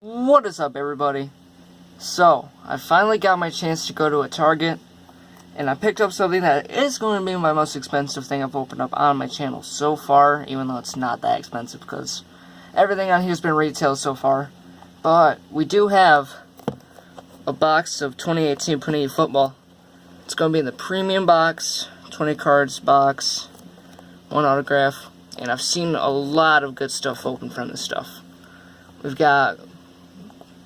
What is up, everybody? So, I finally got my chance to go to a Target, and I picked up something that is going to be my most expensive thing I've opened up on my channel so far, even though it's not that expensive because everything on here has been retailed so far. But we do have a box of 2018 Panini football. It's going to be in the premium box, 20 cards box, one autograph, and I've seen a lot of good stuff open from this stuff. We've got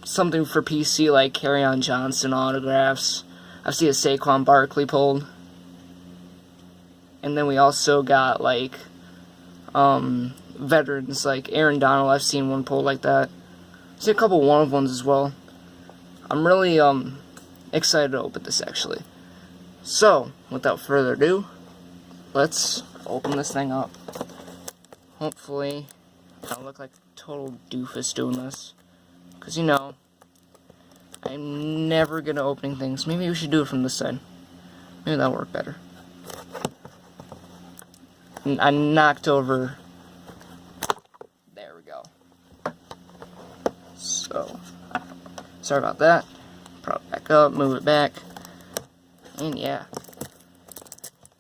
something for PC like Kerryon Johnson autographs. I've seen a Saquon Barkley pulled. And then we also got like veterans like Aaron Donald. I've seen one pulled like that. I've seen a couple one-of-ones as well. I'm really excited to open this actually. So, without further ado, let's open this thing up. Hopefully, I don't look like a total doofus doing this. Because, you know, I'm never good at opening things. Maybe we should do it from this side. Maybe that'll work better. I knocked over. There we go. So, sorry about that. Prop it back up, move it back. And yeah,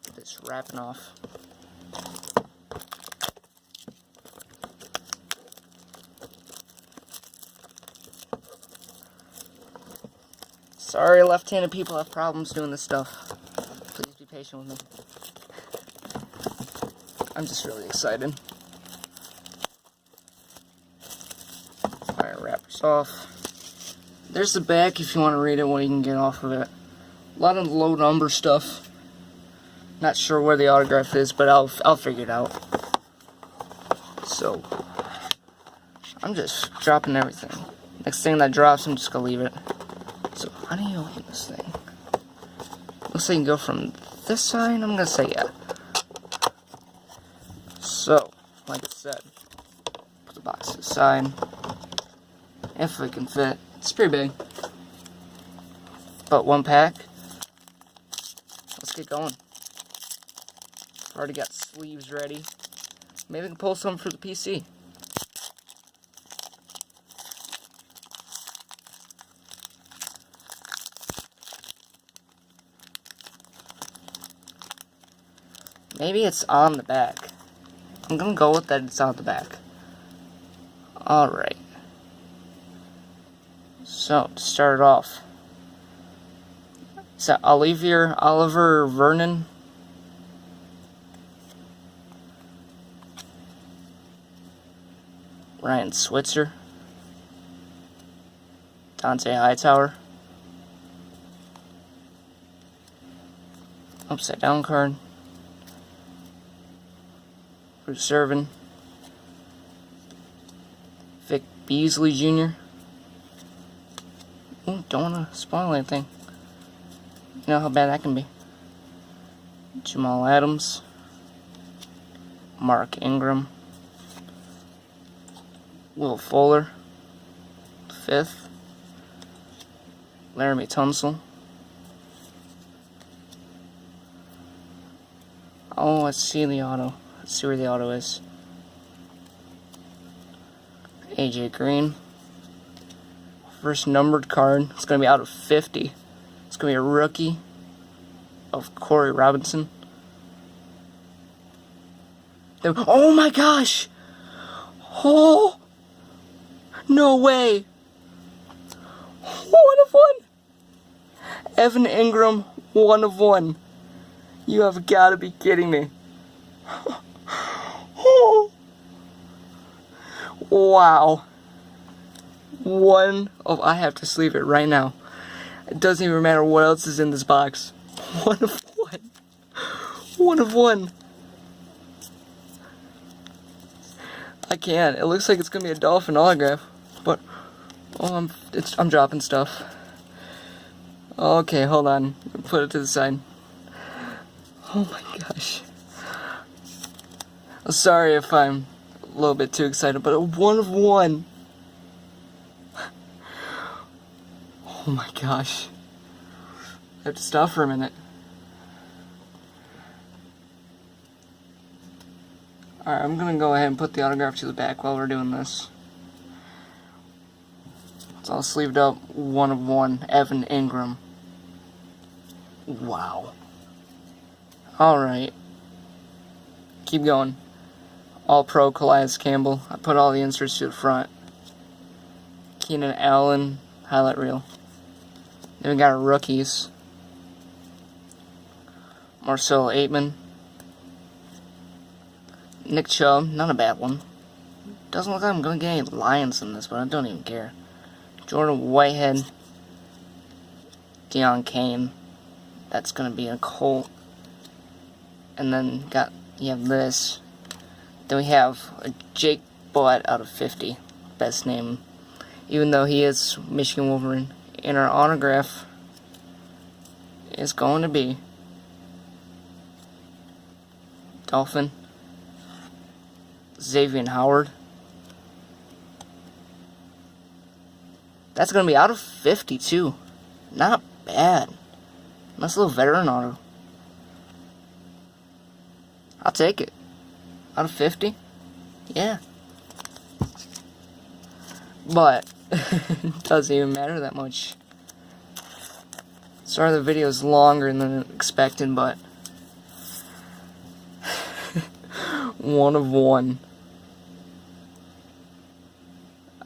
get this wrapping off. Sorry, left-handed people have problems doing this stuff. Please be patient with me. I'm just really excited. Alright, wrap this off. There's the back if you want to read it, what you can get off of it. A lot of low number stuff. Not sure where the autograph is, but I'll figure it out. So, I'm just dropping everything. Next thing that drops, I'm just gonna leave it. So, how do you open this thing? Looks like you can go from this side. I'm gonna say yeah. So, like I said, put the box to the side. If it can fit. It's pretty big. But one pack. Let's get going. Already got sleeves ready. Maybe we can pull some for the PC. Maybe it's on the back. I'm gonna go with that it's on the back. Alright. So, to start it off. Is that Oliver Vernon? Ryan Switzer. Dante Hightower. Upside down card. Bruce Irvin. Vic Beasley Jr. Ooh, don't want to spoil anything. You know how bad that can be. Jamal Adams. Mark Ingram. Will Fuller. 5th. Laramie Tunsil. Oh, let's see the auto. Let's see where the auto is. AJ Green. First numbered card. It's going to be out of 50. It's going to be a rookie of Corey Robinson. Oh my gosh! Oh! No way! 1 of 1! Evan Ingram, 1 of 1. You have got to be kidding me. Oh. Wow. I have to sleeve it right now. It doesn't even matter what else is in this box. 1 of 1. 1 of 1. I can't. It looks like it's gonna be a Dolphin autograph, but oh, I'm dropping stuff. Okay, hold on. Put it to the side. Oh my gosh. I'm sorry if I'm a little bit too excited, but a 1 of 1. Oh my gosh. I have to stop for a minute. Alright, I'm gonna go ahead and put the autograph to the back while we're doing this. It's all sleeved up. 1 of 1. Evan Ingram. Wow. Alright. Keep going. All-Pro Calais Campbell. I put all the inserts to the front. Keenan Allen. Highlight reel. Then we got our rookies. Marcel Aitman. Nick Chubb. Not a bad one. Doesn't look like I'm going to get any Lions in this, but I don't even care. Jordan Whitehead. Deion Kane. That's going to be a Colt. And then you have this. Then we have a Jake Butt out of 50. Best name. Even though he is Michigan Wolverine. And our autograph is going to be Dolphin. Xavier Howard. That's going to be out of 50 too. Not bad. Nice little veteran auto. I'll take it. Out of 50? Yeah. But it doesn't even matter that much. Sorry the video is longer than expected, but 1 of 1.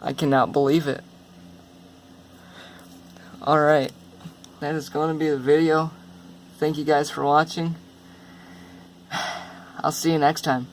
I cannot believe it. Alright. That is going to be the video. Thank you guys for watching. I'll see you next time.